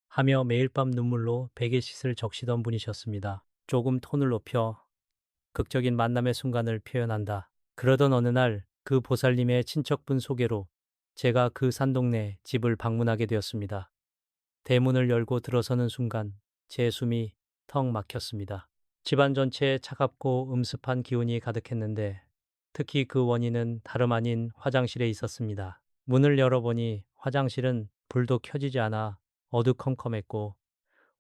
하며 매일 밤 눈물로 베개 씻을 적시던 분이셨습니다. 조금 톤을 높여 극적인 만남의 순간을 표현한다. 그러던 어느 날 그 보살님의 친척분 소개로 제가 그 산동네 집을 방문하게 되었습니다. 대문을 열고 들어서는 순간 제 숨이 턱 막혔습니다. 집안 전체에 차갑고 음습한 기운이 가득했는데 특히 그 원인은 다름 아닌 화장실에 있었습니다. 문을 열어보니 화장실은 불도 켜지지 않아 어두컴컴했고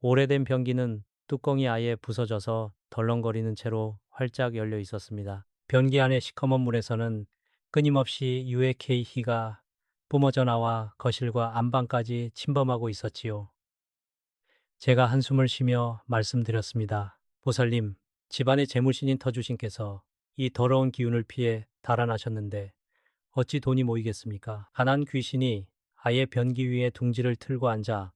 오래된 변기는 뚜껑이 아예 부서져서 덜렁거리는 채로 활짝 열려 있었습니다. 변기 안의 시커먼 물에서는 끊임없이 유액 희가 뿜어져 나와 거실과 안방까지 침범하고 있었지요. 제가 한숨을 쉬며 말씀드렸습니다. 보살님, 집안의 재물신인 터주신께서 이 더러운 기운을 피해 달아나셨는데 어찌 돈이 모이겠습니까? 가난 귀신이 아예 변기 위에 둥지를 틀고 앉아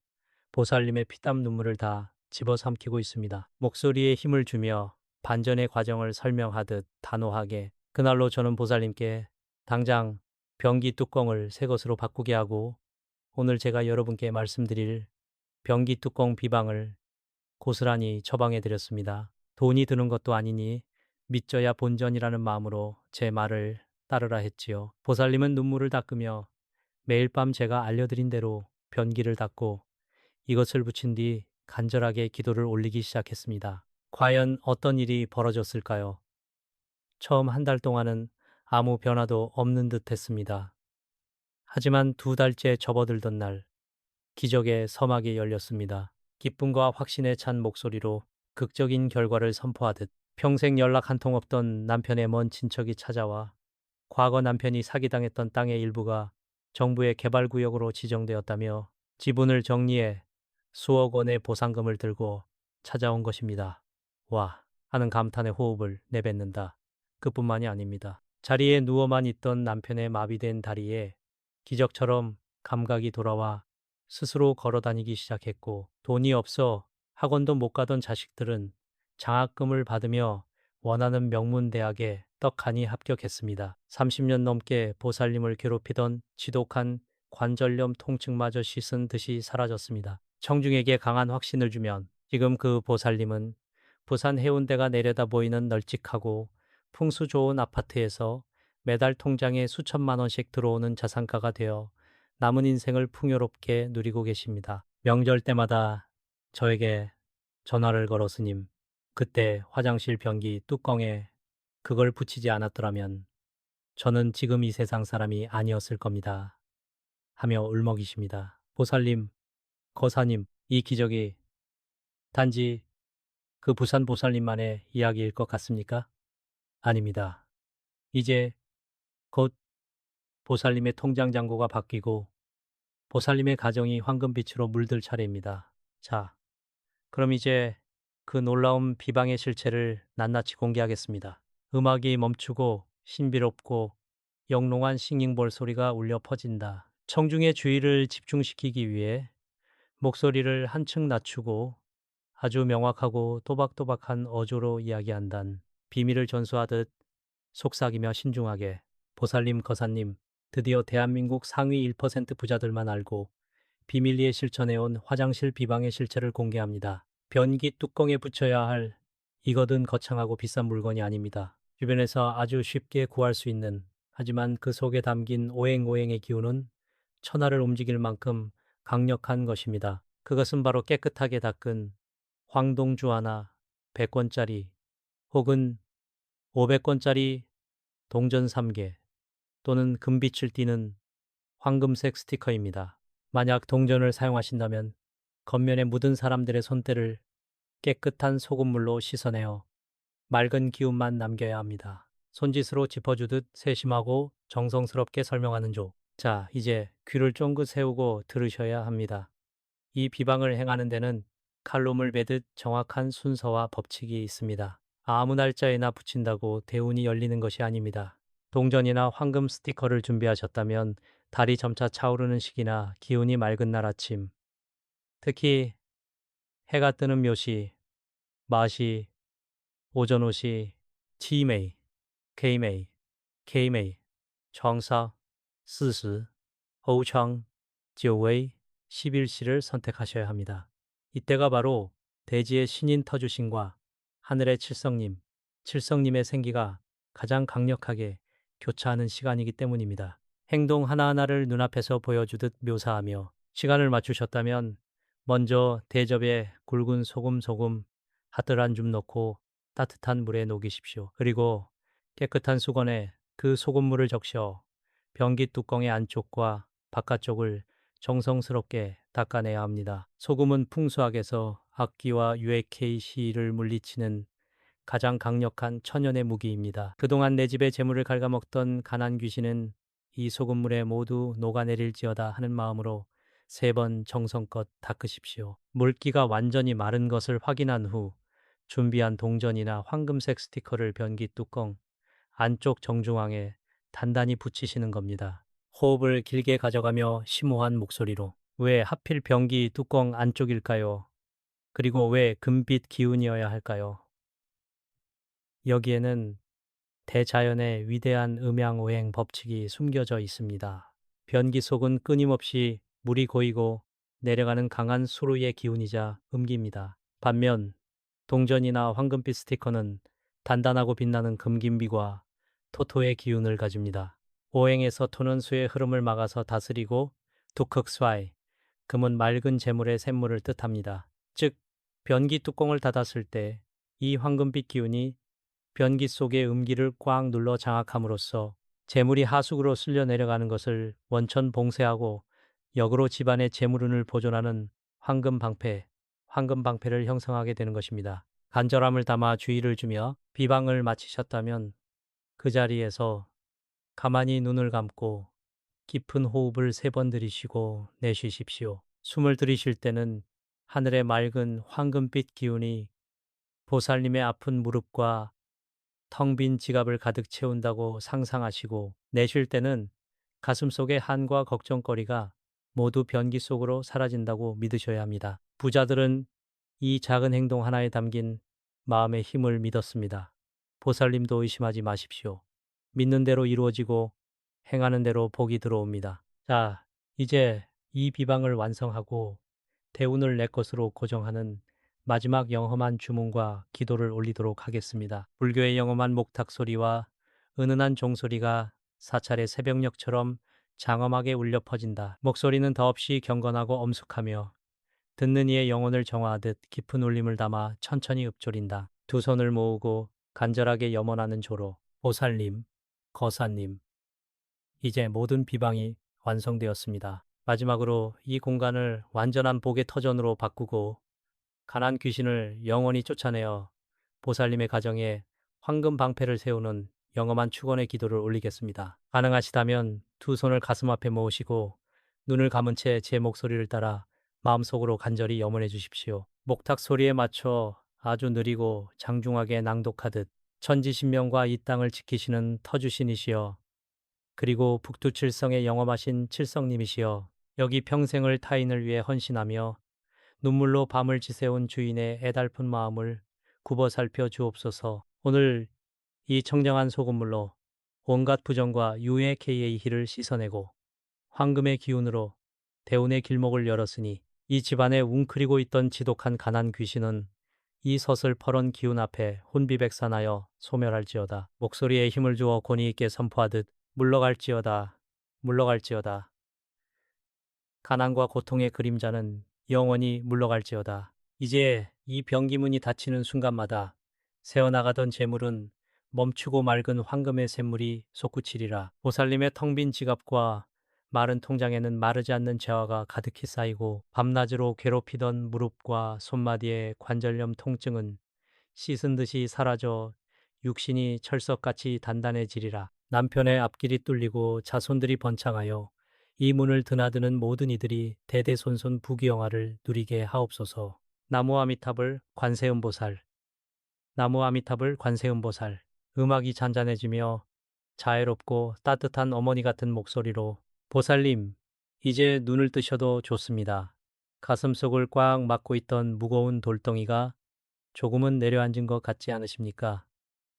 보살님의 피땀 눈물을 다 집어삼키고 있습니다. 목소리에 힘을 주며 반전의 과정을 설명하듯 단호하게 그날로 저는 보살님께 당장 변기 뚜껑을 새 것으로 바꾸게 하고 오늘 제가 여러분께 말씀드릴 변기 뚜껑 비방을 고스란히 처방해 드렸습니다. 돈이 드는 것도 아니니 믿져야 본전이라는 마음으로 제 말을 따르라 했지요. 보살님은 눈물을 닦으며 매일 밤 제가 알려드린 대로 변기를 닦고 이것을 붙인 뒤 간절하게 기도를 올리기 시작했습니다. 과연 어떤 일이 벌어졌을까요? 처음 한 달 동안은 아무 변화도 없는 듯 했습니다. 하지만 2달째 접어들던 날, 기적의 서막이 열렸습니다. 기쁨과 확신에 찬 목소리로 극적인 결과를 선포하듯 평생 연락 한 통 없던 남편의 먼 친척이 찾아와 과거 남편이 사기당했던 땅의 일부가 정부의 개발구역으로 지정되었다며 지분을 정리해 수억 원의 보상금을 들고 찾아온 것입니다. 와 하는 감탄의 호흡을 내뱉는다. 그뿐만이 아닙니다. 자리에 누워만 있던 남편의 마비된 다리에 기적처럼 감각이 돌아와 스스로 걸어 다니기 시작했고 돈이 없어 학원도 못 가던 자식들은 장학금을 받으며 원하는 명문 대학에 떡하니 합격했습니다. 30년 넘게 보살님을 괴롭히던 지독한 관절염 통증마저 씻은 듯이 사라졌습니다. 청중에게 강한 확신을 주면 지금 그 보살님은 부산 해운대가 내려다 보이는 널찍하고 풍수 좋은 아파트에서 매달 통장에 수천만 원씩 들어오는 자산가가 되어 남은 인생을 풍요롭게 누리고 계십니다. 명절 때마다 저에게 전화를 걸어 스님, 그때 화장실 변기 뚜껑에 그걸 붙이지 않았더라면 저는 지금 이 세상 사람이 아니었을 겁니다. 하며 울먹이십니다. 보살님, 거사님, 이 기적이 단지 그 부산 보살님만의 이야기일 것 같습니까? 아닙니다. 이제 곧 보살님의 통장 잔고가 바뀌고 보살님의 가정이 황금빛으로 물들 차례입니다. 자, 그럼 이제 그 놀라운 비방의 실체를 낱낱이 공개하겠습니다. 음악이 멈추고 신비롭고 영롱한 싱잉볼 소리가 울려 퍼진다. 청중의 주의를 집중시키기 위해 목소리를 한층 낮추고 아주 명확하고 또박또박한 어조로 이야기한단 비밀을 전수하듯 속삭이며 신중하게 보살님 거사님 드디어 대한민국 상위 1% 부자들만 알고 비밀리에 실천해온 화장실 비방의 실체를 공개합니다. 변기 뚜껑에 붙여야 할 이거든 거창하고 비싼 물건이 아닙니다. 주변에서 아주 쉽게 구할 수 있는 하지만 그 속에 담긴 오행오행의 기운은 천하를 움직일 만큼 강력한 것입니다. 그것은 바로 깨끗하게 닦은 황동주 하나 100권짜리 혹은 500권짜리 동전 3개 또는 금빛을 띠는 황금색 스티커입니다. 만약 동전을 사용하신다면 겉면에 묻은 사람들의 손때를 깨끗한 소금물로 씻어내어 맑은 기운만 남겨야 합니다. 손짓으로 짚어주듯 세심하고 정성스럽게 설명하는 조. 자, 이제 귀를 쫑긋 세우고 들으셔야 합니다. 이 비방을 행하는 데는 칼럼을 매듯 정확한 순서와 법칙이 있습니다. 아무 날짜에나 붙인다고 대운이 열리는 것이 아닙니다. 동전이나 황금 스티커를 준비하셨다면 달이 점차 차오르는 시기나 기운이 맑은 날 아침, 특히 해가 뜨는 묘시, 마시, 오전 5시, T메이, K메이, K메이, 청사, 스스, 오창, 지오웨이, 11시를 선택하셔야 합니다. 이때가 바로 대지의 신인 터주신과 하늘의 칠성님, 칠성님의 생기가 가장 강력하게 교차하는 시간이기 때문입니다. 행동 하나하나를 눈앞에서 보여주듯 묘사하며 시간을 맞추셨다면 먼저 대접에 굵은 소금 핫들 한 줌 넣고 따뜻한 물에 녹이십시오. 그리고 깨끗한 수건에 그 소금물을 적셔 변기 뚜껑의 안쪽과 바깥쪽을 정성스럽게 닦아내야 합니다. 소금은 풍수학에서 악귀와 유해케이시를 물리치는 가장 강력한 천연의 무기입니다. 그동안 내 집의 재물을 갉아먹던 가난 귀신은 이 소금물에 모두 녹아내릴지어다 하는 마음으로 3번 정성껏 닦으십시오. 물기가 완전히 마른 것을 확인한 후 준비한 동전이나 황금색 스티커를 변기 뚜껑 안쪽 정중앙에 단단히 붙이시는 겁니다. 호흡을 길게 가져가며 심오한 목소리로 왜 하필 변기 뚜껑 안쪽일까요? 그리고 왜 금빛 기운이어야 할까요? 여기에는 대자연의 위대한 음양오행 법칙이 숨겨져 있습니다. 변기 속은 끊임없이 물이 고이고 내려가는 강한 수로의 기운이자 음기입니다. 반면 동전이나 황금빛 스티커는 단단하고 빛나는 금김비과 토토의 기운을 가집니다. 오행에서 토는 수의 흐름을 막아서 다스리고 두컥스와이, 금은 맑은 재물의 샘물을 뜻합니다. 즉, 변기 뚜껑을 닫았을 때 이 황금빛 기운이 변기 속의 음기를 꽉 눌러 장악함으로써 재물이 하수구로 쓸려 내려가는 것을 원천 봉쇄하고 역으로 집안의 재물운을 보존하는 황금방패를 형성하게 되는 것입니다. 간절함을 담아 주의를 주며 비방을 마치셨다면 그 자리에서 가만히 눈을 감고 깊은 호흡을 3번 들이쉬고 내쉬십시오. 숨을 들이쉴 때는 하늘의 맑은 황금빛 기운이 보살님의 아픈 무릎과 텅 빈 지갑을 가득 채운다고 상상하시고 내쉴 때는 가슴속의 한과 걱정거리가 모두 변기 속으로 사라진다고 믿으셔야 합니다. 부자들은 이 작은 행동 하나에 담긴 마음의 힘을 믿었습니다. 보살님도 의심하지 마십시오. 믿는 대로 이루어지고 행하는 대로 복이 들어옵니다. 자, 이제 이 비방을 완성하고 대운을 내 것으로 고정하는 마지막 영험한 주문과 기도를 올리도록 하겠습니다. 불교의 영험한 목탁 소리와 은은한 종소리가 사찰의 새벽녘처럼 장엄하게 울려 퍼진다. 목소리는 더없이 경건하고 엄숙하며 듣는 이의 영혼을 정화하듯 깊은 울림을 담아 천천히 읊조린다. 두 손을 모으고 간절하게 염원하는 조로 보살님, 거사님, 이제 모든 비방이 완성되었습니다. 마지막으로 이 공간을 완전한 복의 터전으로 바꾸고 가난 귀신을 영원히 쫓아내어 보살님의 가정에 황금 방패를 세우는 영험한 축원의 기도를 올리겠습니다. 가능하시다면 두 손을 가슴 앞에 모으시고 눈을 감은 채 제 목소리를 따라 마음속으로 간절히 염원해 주십시오. 목탁 소리에 맞춰 아주 느리고 장중하게 낭독하듯 천지신명과 이 땅을 지키시는 터주신이시여, 그리고 북두칠성의 영험하신 칠성님이시여, 여기 평생을 타인을 위해 헌신하며 눈물로 밤을 지새운 주인의 애달픈 마음을 굽어 살펴 주옵소서. 오늘 이 청정한 소금물로 온갖 부정과 유의 KA희를 씻어내고 황금의 기운으로 대운의 길목을 열었으니 이 집안에 웅크리고 있던 지독한 가난 귀신은 이 서슬퍼런 기운 앞에 혼비백산하여 소멸할지어다. 목소리에 힘을 주어 권위 있게 선포하듯 물러갈지어다. 물러갈지어다. 가난과 고통의 그림자는 영원히 물러갈지어다. 이제 이 병기문이 닫히는 순간마다 새어나가던 재물은 멈추고 맑은 황금의 샘물이 솟구치리라. 보살님의 텅 빈 지갑과 마른 통장에는 마르지 않는 재화가 가득히 쌓이고 밤낮으로 괴롭히던 무릎과 손마디의 관절염 통증은 씻은 듯이 사라져 육신이 철석같이 단단해지리라. 남편의 앞길이 뚫리고 자손들이 번창하여 이 문을 드나드는 모든 이들이 대대손손 부귀영화를 누리게 하옵소서. 나무 아미탑을 관세음보살. 나무 아미탑을 관세음보살. 음악이 잔잔해지며 자애롭고 따뜻한 어머니 같은 목소리로 보살님, 이제 눈을 뜨셔도 좋습니다. 가슴속을 꽉 막고 있던 무거운 돌덩이가 조금은 내려앉은 것 같지 않으십니까?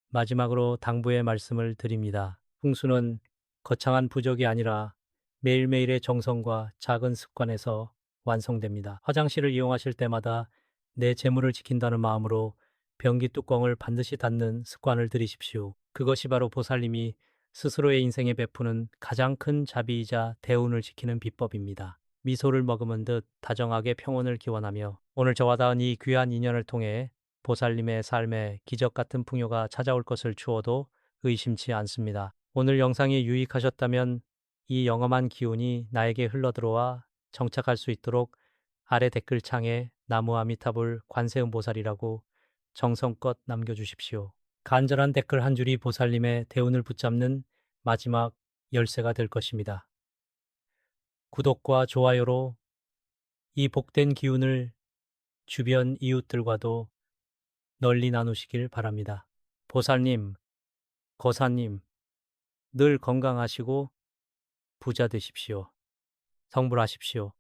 마지막으로 당부의 말씀을 드립니다. 풍수는 거창한 부적이 아니라 매일매일의 정성과 작은 습관에서 완성됩니다. 화장실을 이용하실 때마다 내 재물을 지킨다는 마음으로 변기 뚜껑을 반드시 닫는 습관을 들이십시오. 그것이 바로 보살님이 스스로의 인생에 베푸는 가장 큰 자비이자 대운을 지키는 비법입니다. 미소를 머금은 듯 다정하게 평온을 기원하며 오늘 저와 닿은 이 귀한 인연을 통해 보살님의 삶에 기적 같은 풍요가 찾아올 것을 추워도 의심치 않습니다. 오늘 영상이 유익하셨다면 이 영험한 기운이 나에게 흘러들어와 정착할 수 있도록 아래 댓글창에 나무 아미타불 관세음보살이라고 정성껏 남겨주십시오. 간절한 댓글 한 줄이 보살님의 대운을 붙잡는 마지막 열쇠가 될 것입니다. 구독과 좋아요로 이 복된 기운을 주변 이웃들과도 널리 나누시길 바랍니다. 보살님, 거사님, 늘 건강하시고 부자 되십시오. 성불하십시오.